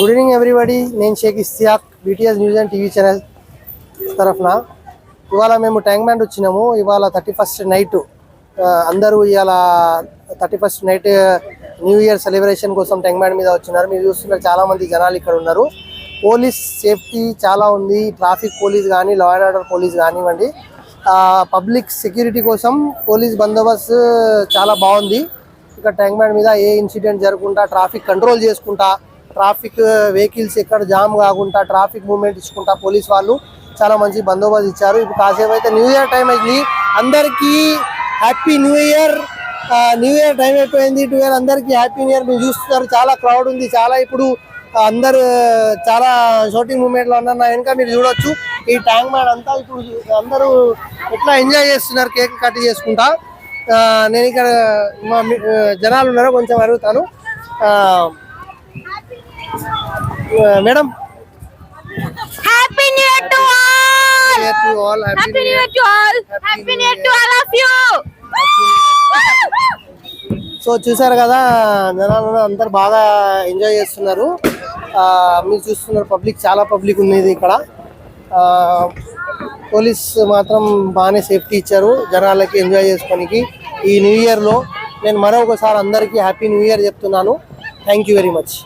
Good evening everybody. నేను Sheikh Ishtiaq, BTS news and TV channel తరఫున ఇవాళ మేము ట్యాంక్ బండ్ వచ్చినాము. ఇవాళ 31st నైట్ అందరూ ఇవాళ 31st night new year celebration కోసం ట్యాంక్ బండ్ మీద వచ్చినారు. మీరు చూస్తున్నారు చాలా మంది జనాలు ఇక్కడ ఉన్నారు. పోలీస్ సేఫ్టీ చాలా ఉంది. ట్రాఫిక్ పోలీస్ కానీ, లా అండ్ ఆర్డర్ పోలీస్ కానివ్వండి, పబ్లిక్ సెక్యూరిటీ కోసం పోలీస్ బందోబస్తు చాలా బాగుంది. ఇక్కడ ట్యాంక్ బండ్ మీద ఏ ఇన్సిడెంట్ జరగకుండా ట్రాఫిక్ కంట్రోల్ చేసుకుంటా, ట్రాఫిక్ వెహికల్స్ ఎక్కడ జామ్ కాకుండా ట్రాఫిక్ మూవ్మెంట్ ఇచ్చుకుంటా పోలీస్ వాళ్ళు చాలా మంచి బందోబస్తు ఇచ్చారు. ఇప్పుడు కాసేపు అయితే న్యూ ఇయర్ టైం అయింది. అందరికీ happy new year. New year time అయిపోయింది. 12 అందరికీ హ్యాపీ న్యూ ఇయర్. మీరు చూస్తున్నారు చాలా క్రౌడ్ ఉంది. చాలా ఇప్పుడు అందరు చాలా షూటింగ్ మూమెంట్లో ఉన్నారు. నా వెనుక మీరు చూడొచ్చు ఈ ట్యాంక్ బండ్ అంతా. ఇప్పుడు అందరూ ఎట్లా ఎంజాయ్ చేస్తున్నారు కేక్ కట్ చేసుకుంటా. నేను ఇక్కడ మా జనాలు ఉన్నారో కొంచెం అడుగుతాను. Madam, happy new year to all. Happy new year to all. Happy new year to all of you. So చూసారు కదా, జనాలు అందరు బాగా ఎంజాయ్ చేస్తున్నారు. మీరు చూస్తున్నారు పబ్లిక్, చాలా పబ్లిక్ ఉన్నది ఇక్కడ. పోలీస్ మాత్రం బాగానే సేఫ్టీ ఇచ్చారు జనాలకి ఎంజాయ్ చేసుకోనికి. ఈ న్యూ ఇయర్లో నేను మరొకసారి అందరికీ హ్యాపీ న్యూ ఇయర్ చెప్తున్నాను. Thank you very much.